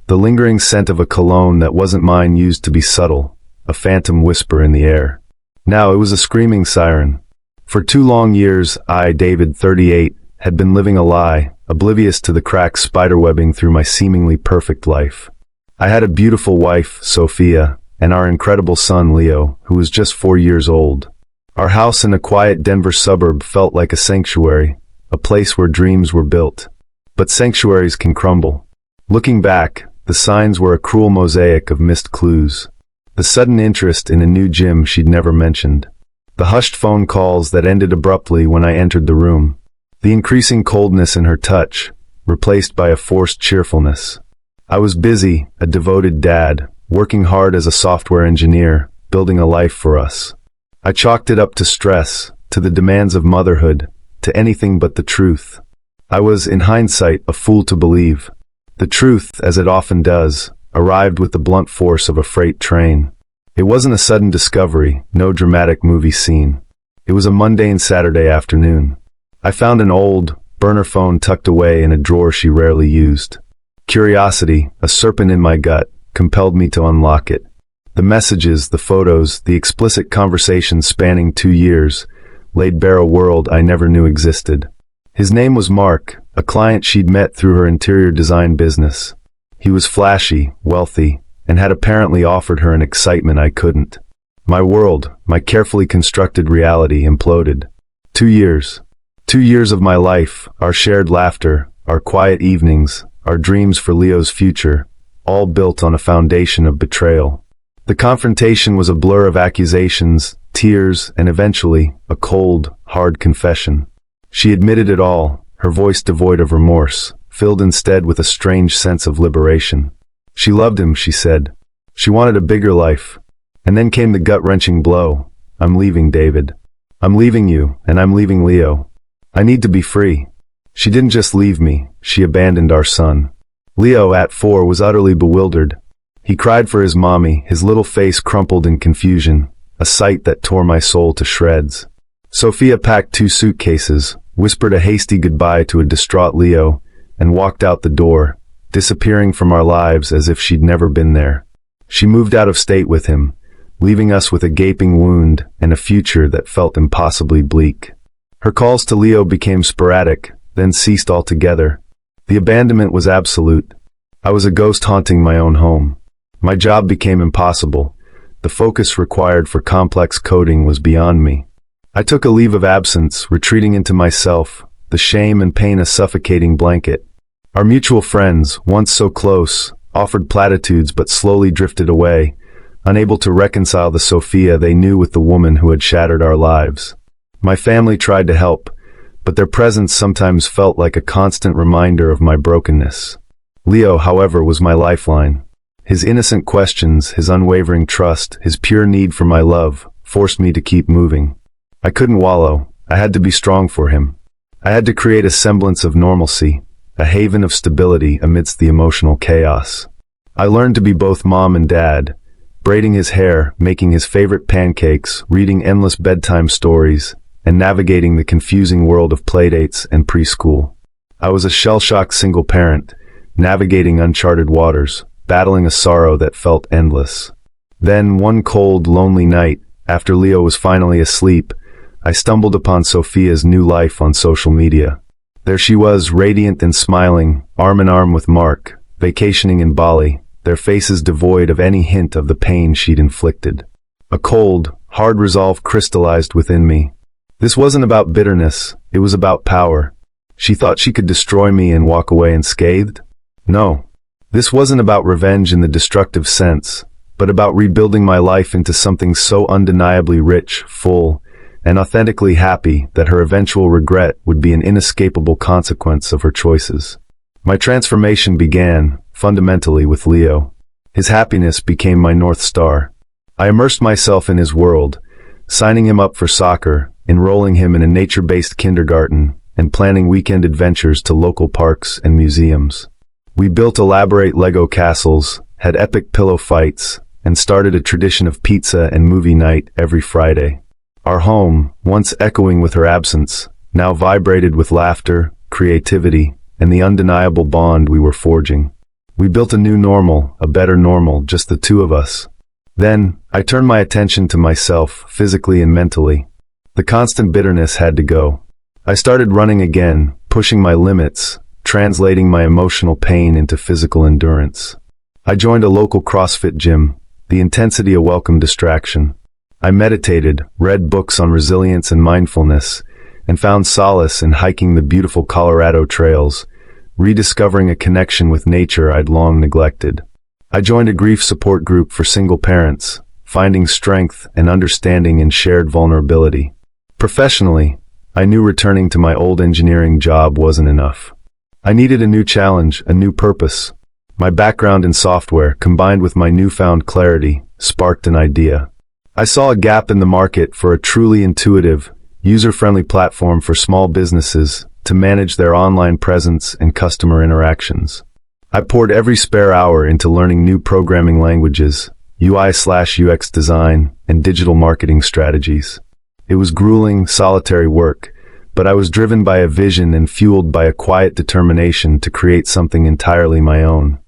The lingering scent of a cologne that wasn't mine used to be subtle, a phantom whisper in the air. Now it was a screaming siren. For 2 long years, I, David, 38, had been living a lie, oblivious to the cracks spiderwebbing through my seemingly perfect life. I had a beautiful wife, Sophia, and our incredible son, Leo, who was just 4 years old. Our house in a quiet Denver suburb felt like a sanctuary, a place where dreams were built. But sanctuaries can crumble. Looking back, the signs were a cruel mosaic of missed clues. The sudden interest in a new gym she'd never mentioned. The hushed phone calls that ended abruptly when I entered the room. The increasing coldness in her touch, replaced by a forced cheerfulness. I was busy, a devoted dad, working hard as a software engineer, building a life for us. I chalked it up to stress, to the demands of motherhood, to anything but the truth. I was, in hindsight, a fool to believe. The truth, as it often does, arrived with the blunt force of a freight train. It wasn't a sudden discovery, no dramatic movie scene. It was a mundane Saturday afternoon. I found an old, burner phone tucked away in a drawer she rarely used. Curiosity, a serpent in my gut, compelled me to unlock it. The messages, the photos, the explicit conversations spanning 2 years, laid bare a world I never knew existed. His name was Mark, a client she'd met through her interior design business. He was flashy, wealthy, and had apparently offered her an excitement I couldn't. My world, my carefully constructed reality, imploded. 2 years. 2 years of my life, our shared laughter, our quiet evenings, our dreams for Leo's future, all built on a foundation of betrayal. The confrontation was a blur of accusations, tears, and eventually, a cold, hard confession. She admitted it all, her voice devoid of remorse, filled instead with a strange sense of liberation. She loved him, she said. She wanted a bigger life. And then came the gut-wrenching blow. I'm leaving, David. I'm leaving you, and I'm leaving Leo. I need to be free. She didn't just leave me, she abandoned our son. Leo, at 4, was utterly bewildered. He cried for his mommy, his little face crumpled in confusion, a sight that tore my soul to shreds. Sophia packed 2 suitcases, whispered a hasty goodbye to a distraught Leo, and walked out the door, disappearing from our lives as if she'd never been there. She moved out of state with him, leaving us with a gaping wound and a future that felt impossibly bleak. Her calls to Leo became sporadic, then ceased altogether. The abandonment was absolute. I was a ghost haunting my own home. My job became impossible. The focus required for complex coding was beyond me. I took a leave of absence, retreating into myself, the shame and pain a suffocating blanket. Our mutual friends, once so close, offered platitudes but slowly drifted away, unable to reconcile the Sophia they knew with the woman who had shattered our lives. My family tried to help, but their presence sometimes felt like a constant reminder of my brokenness. Leo, however, was my lifeline. His innocent questions, his unwavering trust, his pure need for my love, forced me to keep moving. I couldn't wallow. I had to be strong for him. I had to create a semblance of normalcy, a haven of stability amidst the emotional chaos. I learned to be both mom and dad, braiding his hair, making his favorite pancakes, reading endless bedtime stories, and navigating the confusing world of playdates and preschool. I was a shell-shocked single parent, navigating uncharted waters, battling a sorrow that felt endless. Then, one cold, lonely night, after Leo was finally asleep, I stumbled upon Sophia's new life on social media. There she was, radiant and smiling, arm in arm with Mark, vacationing in Bali, their faces devoid of any hint of the pain she'd inflicted. A cold, hard resolve crystallized within me. This wasn't about bitterness, it was about power. She thought she could destroy me and walk away unscathed? No. This wasn't about revenge in the destructive sense, but about rebuilding my life into something so undeniably rich, full, and authentically happy that her eventual regret would be an inescapable consequence of her choices. My transformation began, fundamentally, with Leo. His happiness became my North Star. I immersed myself in his world, signing him up for soccer, enrolling him in a nature-based kindergarten, and planning weekend adventures to local parks and museums. We built elaborate Lego castles, had epic pillow fights, and started a tradition of pizza and movie night every Friday. Our home, once echoing with her absence, now vibrated with laughter, creativity, and the undeniable bond we were forging. We built a new normal, a better normal, just the two of us. Then, I turned my attention to myself, physically and mentally. The constant bitterness had to go. I started running again, pushing my limits, translating my emotional pain into physical endurance. I joined a local CrossFit gym, the intensity a welcome distraction. I meditated, read books on resilience and mindfulness, and found solace in hiking the beautiful Colorado trails, rediscovering a connection with nature I'd long neglected. I joined a grief support group for single parents, finding strength and understanding in shared vulnerability. Professionally, I knew returning to my old engineering job wasn't enough. I needed a new challenge, a new purpose. My background in software, combined with my newfound clarity, sparked an idea. I saw a gap in the market for a truly intuitive, user-friendly platform for small businesses to manage their online presence and customer interactions. I poured every spare hour into learning new programming languages, UI/UX design, and digital marketing strategies. It was grueling, solitary work, but I was driven by a vision and fueled by a quiet determination to create something entirely my own.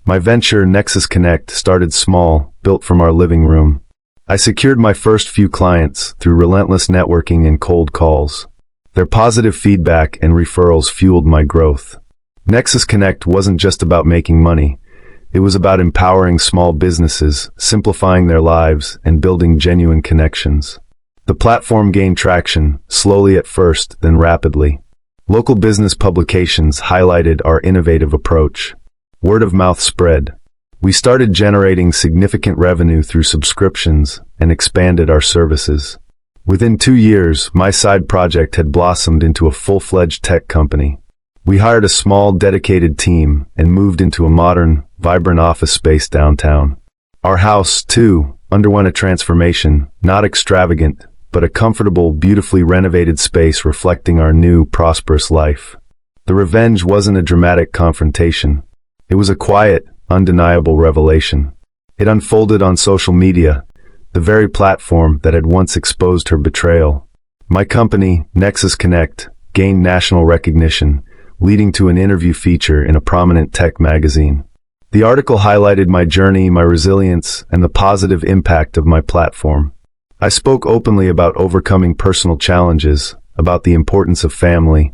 My venture, Nexus Connect, started small, built from our living room. I secured my first few clients through relentless networking and cold calls. Their positive feedback and referrals fueled my growth. Nexus Connect wasn't just about making money. It was about empowering small businesses, simplifying their lives, and building genuine connections. The platform gained traction, slowly at first, then rapidly. Local business publications highlighted our innovative approach. Word of mouth spread. We started generating significant revenue through subscriptions and expanded our services. Within 2 years, my side project had blossomed into a full-fledged tech company. We hired a small, dedicated team and moved into a modern, vibrant office space downtown. Our house, too, underwent a transformation, not extravagant, but a comfortable, beautifully renovated space reflecting our new, prosperous life. The revenge wasn't a dramatic confrontation. It was a quiet, undeniable revelation. It unfolded on social media, the very platform that had once exposed her betrayal. My company, Nexus Connect, gained national recognition, leading to an interview feature in a prominent tech magazine. The article highlighted my journey, my resilience, and the positive impact of my platform. I spoke openly about overcoming personal challenges, about the importance of family,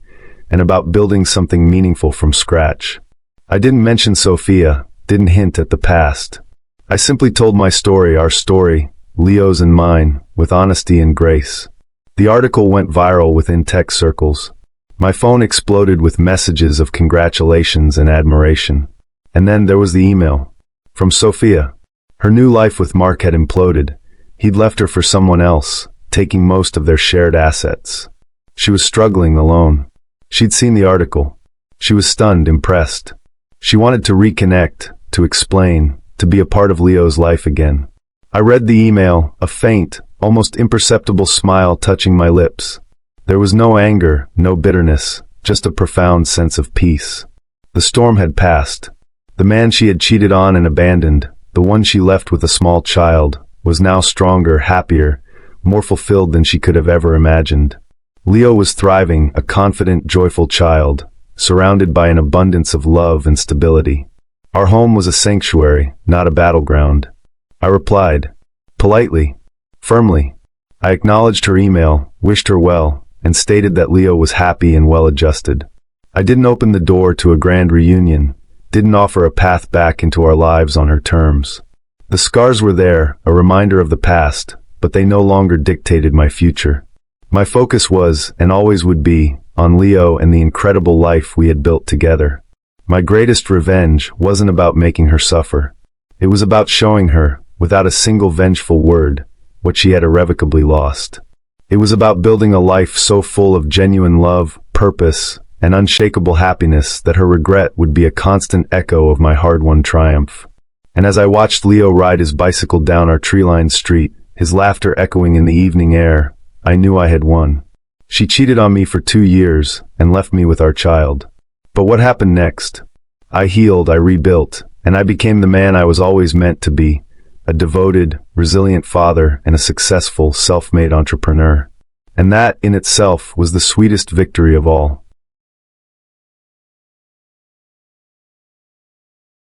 and about building something meaningful from scratch. I didn't mention Sophia, didn't hint at the past. I simply told my story, our story, Leo's and mine, with honesty and grace. The article went viral within tech circles. My phone exploded with messages of congratulations and admiration. And then there was the email. From Sophia. Her new life with Mark had imploded. He'd left her for someone else, taking most of their shared assets. She was struggling alone. She'd seen the article. She was stunned, impressed. She wanted to reconnect, to explain, to be a part of Leo's life again. I read the email, a faint, almost imperceptible smile touching my lips. There was no anger, no bitterness, just a profound sense of peace. The storm had passed. The man she had cheated on and abandoned, the one she left with a small child, was now stronger, happier, more fulfilled than she could have ever imagined. Leo was thriving, a confident, joyful child, surrounded by an abundance of love and stability. Our home was a sanctuary, not a battleground. I replied, politely, firmly. I acknowledged her email, wished her well, and stated that Leo was happy and well-adjusted. I didn't open the door to a grand reunion, didn't offer a path back into our lives on her terms. The scars were there, a reminder of the past, but they no longer dictated my future. My focus was, and always would be, on Leo and the incredible life we had built together. My greatest revenge wasn't about making her suffer. It was about showing her, without a single vengeful word, what she had irrevocably lost. It was about building a life so full of genuine love, purpose, and unshakable happiness that her regret would be a constant echo of my hard-won triumph. And as I watched Leo ride his bicycle down our tree-lined street, his laughter echoing in the evening air, I knew I had won. She cheated on me for 2 years and left me with our child. But what happened next? I healed, I rebuilt, and I became the man I was always meant to be, a devoted, resilient father and a successful, self-made entrepreneur. And that, in itself, was the sweetest victory of all.